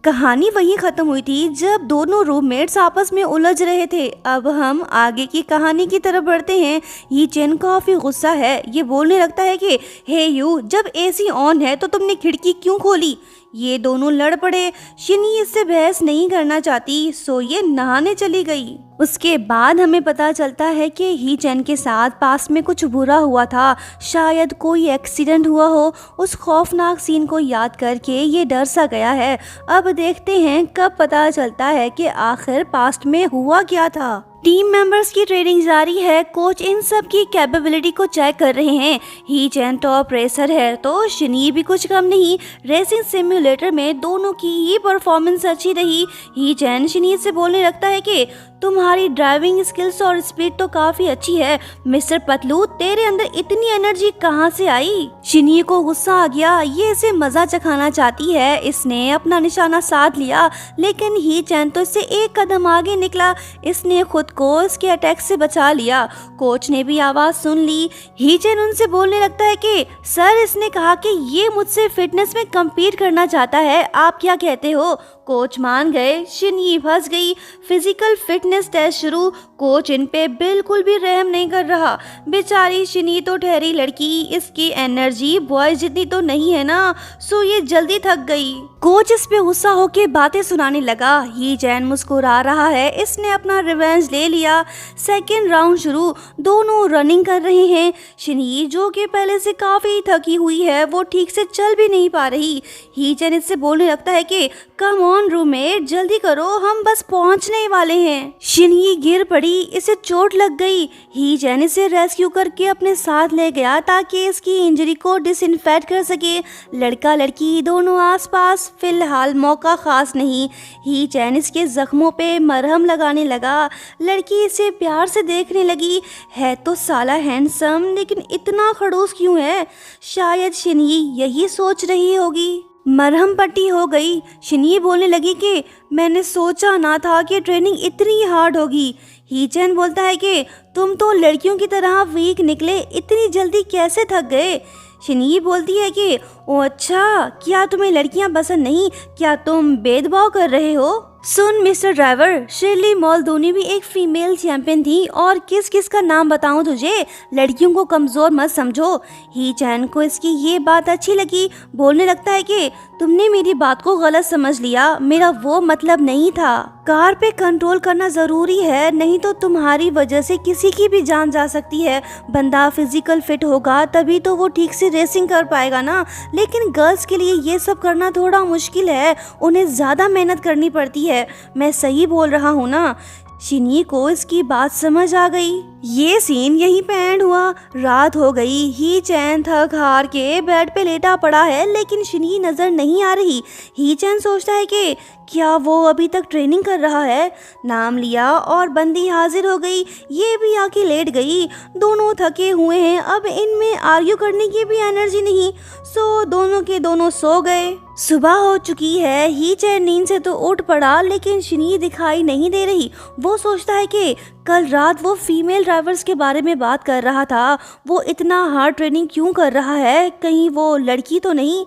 कहानी वहीं खत्म हुई थी जब दोनों रूममेट्स आपस में उलझ रहे थे। अब हम आगे की कहानी की तरफ बढ़ते हैं। ये चेन काफी गुस्सा है। ये बोलने लगता है कि हे यू, जब एसी ऑन है तो तुमने खिड़की क्यों खोली। ये दोनों लड़ पड़े। शिनी इससे बहस नहीं करना चाहती, सो ये नहाने चली गई। उसके बाद हमें पता चलता है कि ही चैन के साथ पास में कुछ बुरा हुआ था, शायद कोई एक्सीडेंट हुआ हो। उस खौफनाक सीन को याद करके ये डर सा गया है। अब देखते हैं कब पता चलता है कि आखिर पास्ट में हुआ क्या था। टीम मेंबर्स की ट्रेनिंग जारी है। कोच इन सब की कैपेबिलिटी को चेक कर रहे हैं। ही चैन टॉप रेसर है तो शिनी भी कुछ कम नहीं। रेसिंग सिम्युलेटर में दोनों की ही परफॉर्मेंस अच्छी रही। ही चैन शिनी से बोलने लगता है कि तुम्हारी ड्राइविंग स्किल्स और स्पीड तो काफी अच्छी है। मिस्टर पतलू, तेरे अंदर इतनी एनर्जी कहाँ से आई। शिनी को गुस्सा आ गया। ये इसे मजा चखाना चाहती है। इसने अपना निशाना साध लिया, लेकिन ही चैन तो इससे एक कदम आगे निकला। इसने खुद को इसके अटैक से बचा लिया। कोच ने भी आवाज सुन ली। ही चैन उनसे बोलने लगता है कि सर, इसने कहा कि ये मुझसे फिटनेस में कम्पीट करना चाहता है, आप क्या कहते हो। कोच मान गए। शिनी फंस गई। फिजिकल फिटनेस टेस्ट शुरू। कोच इन पे बिल्कुल भी रहम नहीं कर रहा। बेचारी शिनी तो ठहरी लड़की, इसकी एनर्जी बॉयज जितनी तो नहीं है ना, सो ये जल्दी थक गई। कोच इस पे गुस्सा होके बातें सुनाने लगा। ही चैन मुस्कुरा रहा है। इसने अपना रिवेंज ले लिया। सेकेंड राउंड शुरू। दोनों रनिंग कर रहे हैं। शिनी जो कि पहले से काफी थकी हुई है, वो ठीक से चल भी नहीं पा रही। ही चैन इससे बोलने लगता है कि कम ऑन रूममेट, जल्दी करो, हम बस पहुंचने वाले हैं। शिनी गिर पड़ी। इसे चोट लग गई। ही चैन इसे रेस्क्यू करके अपने साथ ले गया ताकि इसकी इंजरी को डिसइंफेक्ट कर सके। लड़का लड़की दोनों आसपास। फिलहाल मौका खास नहीं। ही चैन इसके जख्मों पे मरहम लगाने लगा। लड़की इसे प्यार से देखने लगी। है तो साला हैंडसम, लेकिन इतना खड़ूस क्यों है। शायद शिनी यही सोच रही होगी। मरहम पट्टी हो गई। शिनी बोलने लगी कि मैंने सोचा ना था कि ट्रेनिंग इतनी हार्ड होगी। ही चैन बोलता है कि तुम तो लड़कियों की तरह वीक निकले, इतनी जल्दी कैसे थक गए। शिनी बोलती है कि ओ अच्छा, क्या तुम्हें लड़कियां पसंद नहीं, क्या तुम भेदभाव कर रहे हो। सुन मिस्टर ड्राइवर, शिरली मॉल्डोनी भी एक फीमेल चैंपियन थी, और किस किस का नाम बताऊं तुझे। लड़कियों को कमजोर मत समझो। ही चैन को इसकी ये बात अच्छी लगी। बोलने लगता है कि तुमने मेरी बात को गलत समझ लिया, मेरा वो मतलब नहीं था। कार पे कंट्रोल करना जरूरी है, नहीं तो तुम्हारी वजह से किसी की भी जान जा सकती है। बंदा फिजिकल फिट होगा तभी तो वो ठीक से रेसिंग कर पाएगा ना। लेकिन गर्ल्स के लिए ये सब करना थोड़ा मुश्किल है, उन्हें ज्यादा मेहनत करनी पड़ती है। मैं सही बोल रहा हूँ ना। शिनी को इसकी बात समझ आ गई। ये सीन यहीं पे एंड हुआ। रात हो गई। ही चैन थक हार के बेड पे लेटा पड़ा है, लेकिन शिनी नजर नहीं आ रही। ही चैन सोचता है कि क्या वो अभी तक ट्रेनिंग कर रहा है। नाम लिया और बंदी हाजिर हो गई। ये भी आके लेट गई। दोनों थके हुए हैं, अब इनमें आर्ग्यू करने की भी एनर्जी नहीं, सो दोनों के दोनों सो गए। सुबह हो चुकी है। ही चैन नींद से तो उठ पड़ा, लेकिन शिनी दिखाई नहीं दे रही। वो सोचता है कि कल रात वो फीमेल ड्राइवर्स के बारे में बात कर रहा था, वो इतना हार्ड ट्रेनिंग क्यों कर रहा है, कहीं वो लड़की तो नहीं।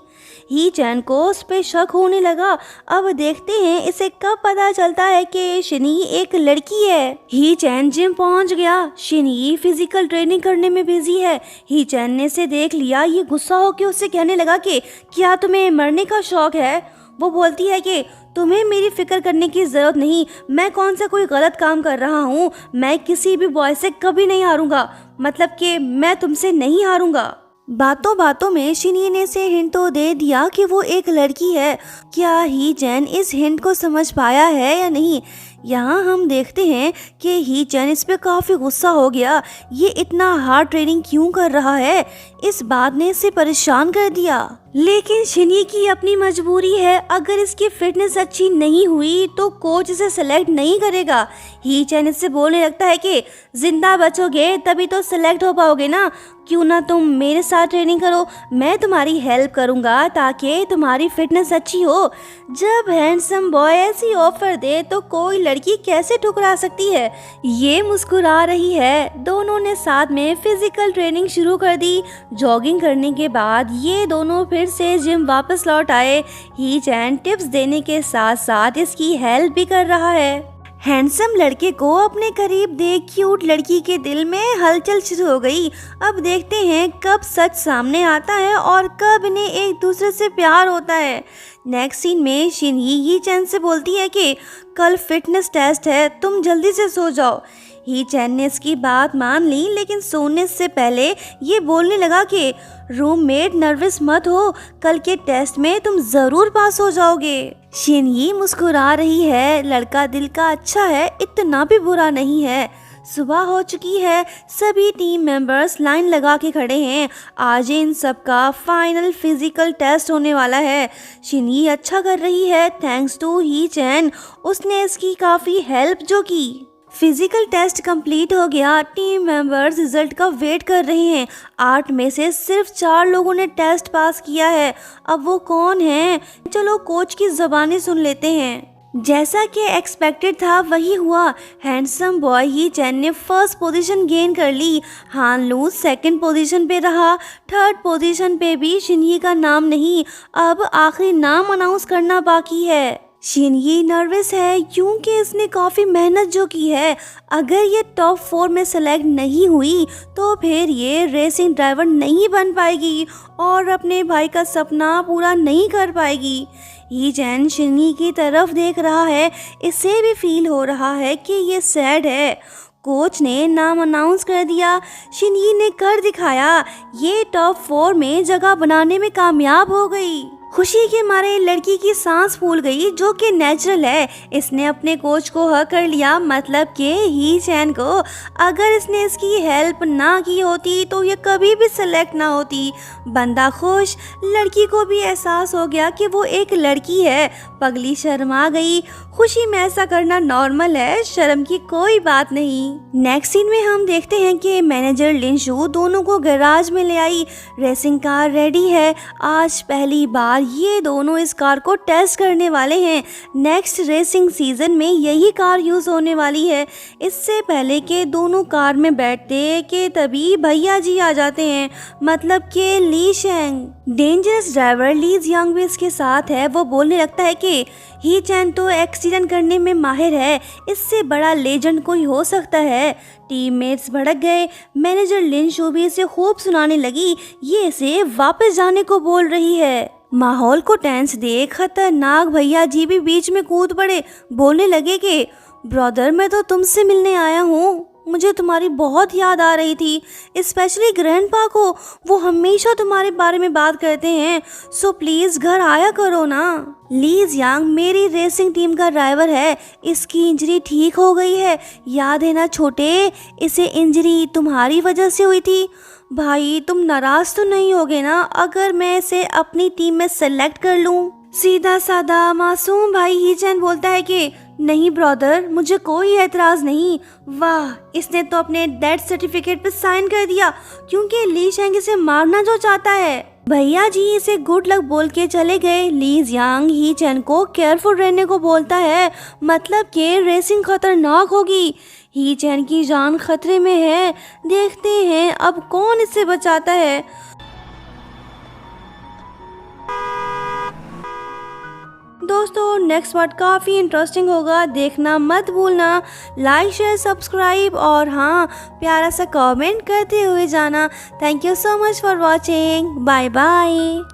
ही चैन को उस पे शक होने लगा। अब देखते हैं इसे कब पता चलता है कि शिनी एक लड़की है। ही चैन जिम पहुंच गया। शिनी फिजिकल ट्रेनिंग करने में बिजी है। ही चैन ने इसे देख लिया। ये गुस्सा होकर उससे कहने लगा कि क्या तुम्हें मरने का शौक है। वो बोलती है कि तुम्हें मेरी फिक्र करने की जरूरत नहीं, मैं कौन सा कोई गलत काम कर रहा हूँ। मैं किसी भी बॉय से कभी नहीं हारूंगा, मतलब कि मैं तुमसे नहीं हारूंगा। बातों बातों में शिनी ने से हिंट तो दे दिया कि वो एक लड़की है। क्या ही चैन इस हिंट को समझ पाया है या नहीं। यहाँ हम देखते हैं कि ही चैन इस पे काफी गुस्सा हो गया। ये इतना हार्ड ट्रेनिंग क्यों कर रहा है, इस बात ने इसे परेशान कर दिया। लेकिन शिनी की अपनी मजबूरी है। अगर इसकी फिटनेस अच्छी नहीं हुई तो कोच इसे सेलेक्ट नहीं करेगा। ही चैन इससे बोलने लगता है कि जिंदा बचोगे तभी तो सेलेक्ट हो पाओगे ना, क्यों ना तुम मेरे साथ ट्रेनिंग करो, मैं तुम्हारी हेल्प करूंगा ताकि तुम्हारी फिटनेस अच्छी हो। जब हैंडसम बॉय ऐसी ऑफर दे तो कोई लड़की कैसे ठुकरा सकती है। ये मुस्कुरा रही है। दोनों ने साथ में फिजिकल ट्रेनिंग शुरू कर दी। जॉगिंग करने के बाद ये दोनों फिर फिर से जिम वापस लौट आए। ही चैन टिप्स देने के साथ साथ इसकी हेल्प भी कर रहा है। हैंडसम लड़के को अपने करीब देख क्यूट लड़की के दिल में हलचल शुरू हो गई। अब देखते हैं कब सच सामने आता है और कब इन्हें एक दूसरे से प्यार होता है। नेक्स्ट सीन में शिनही ही चैन से बोलती है कि कल फिटनेस टेस्ट है, तुम जल्दी से सो जाओ। ही चैन ने इसकी बात मान ली, लेकिन सोने से पहले ये बोलने लगा कि रूममेट नर्वस मत हो, कल के टेस्ट में तुम जरूर पास हो जाओगे। शिनही मुस्कुरा रही है, लड़का दिल का अच्छा है, इतना भी बुरा नहीं है। सुबह हो चुकी है, सभी टीम मेंबर्स लाइन लगा के खड़े हैं। आज इन सबका फाइनल फिजिकल टेस्ट होने वाला है। शिनही अच्छा कर रही है थैंक्स टू ही चैन, उसने इसकी काफ़ी हेल्प जो की। फिजिकल टेस्ट कंप्लीट हो गया। टीम मेंबर्स रिजल्ट का वेट कर रहे हैं। 8 में से सिर्फ 4 लोगों ने टेस्ट पास किया है। अब वो कौन है? चलो कोच की ज़बानी सुन लेते हैं। जैसा कि एक्सपेक्टेड था वही हुआ। हैंडसम बॉय ही चैन ने फर्स्ट पोजीशन गेन कर ली। हान लू सेकंड पोजीशन पे रहा। थर्ड पोजीशन पे भी शिनही का नाम नहीं, अब आखिरी नाम अनाउंस करना बाकी है। शिनही नर्वस है क्योंकि इसने काफ़ी मेहनत जो की है। अगर ये टॉप 4 में सेलेक्ट नहीं हुई तो फिर ये रेसिंग ड्राइवर नहीं बन पाएगी और अपने भाई का सपना पूरा नहीं कर पाएगी। ही चैन शिनही की तरफ देख रहा है, इसे भी फील हो रहा है कि ये सैड है। कोच ने नाम अनाउंस कर दिया। शिनही ने कर दिखाया, ये टॉप 4 में जगह बनाने में कामयाब हो गई। खुशी के मारे लड़की की सांस फूल गई, जो कि नेचुरल है। इसने अपने कोच को हक कर लिया, मतलब कि ही चैन को। अगर इसने इसकी हेल्प ना की होती तो ये कभी भी सिलेक्ट ना होती। बंदा खुश, लड़की को भी एहसास हो गया कि वो एक लड़की है। पगली शर्मा गई। खुशी में ऐसा करना नॉर्मल है, शर्म की कोई बात नहीं। नेक्स्ट सीन में हम देखते हैं कि मैनेजर लिनशू दोनों को गैराज में ले आई। रेसिंग कार रेडी है। आज पहली बार ये दोनों इस कार को टेस्ट करने वाले हैं। नेक्स्ट रेसिंग सीजन में यही कार यूज होने वाली है। इससे पहले के दोनों कार में बैठते कि तभी भैया जी आ जाते हैं, मतलब कि ली शेंग। डेंजरस ड्राइवर लीज यंग भी इसके साथ है। वो बोलने लगता है कि ही चैन तो एक्सीडेंट करने में माहिर है, इससे बड़ा लेजेंड कोई हो सकता है। टीममेट्स भड़क गए। मैनेजर लिनशू भी इसे खूब सुनाने लगी, ये इसे वापस जाने को बोल रही है। माहौल को टेंस देख खतरनाक भैया जी भी बीच में कूद पड़े। बोलने लगे कि ब्रदर, मैं तो तुमसे मिलने आया हूँ, मुझे तुम्हारी बहुत याद आ रही थी, स्पेशली ग्रैंडपा को। वो हमेशा तुम्हारे बारे में बात करते हैं, सो प्लीज घर आया करो ना। लीज यांग मेरी रेसिंग टीम का ड्राइवर है, इसकी इंजरी ठीक हो गई है, याद है ना छोटे, इसे इंजरी तुम्हारी वजह से हुई थी। भाई तुम नाराज तो नहीं होगे ना अगर मैं इसे अपनी टीम में सेलेक्ट कर लूं? सीधा साधा मासूम भाई ही चैन बोलता है कि नहीं ब्रदर, मुझे कोई एतराज नहीं। वाह, इसने तो अपने डेथ सर्टिफिकेट पे साइन कर दिया क्योंकि ली शेंग इसे मारना जो चाहता है। भैया जी इसे गुड लक बोल के चले गए। लीज यांग ही चैन को केयरफुल रहने को बोलता है, मतलब कि रेसिंग खतरनाक होगी। ही चैन की जान खतरे में है। देखते हैं अब कौन इसे बचाता है। दोस्तों नेक्स्ट पार्ट काफ़ी इंटरेस्टिंग होगा, देखना मत भूलना। लाइक शेयर सब्सक्राइब और हाँ, प्यारा सा कमेंट करते हुए जाना। Thank you so much for watching. Bye bye.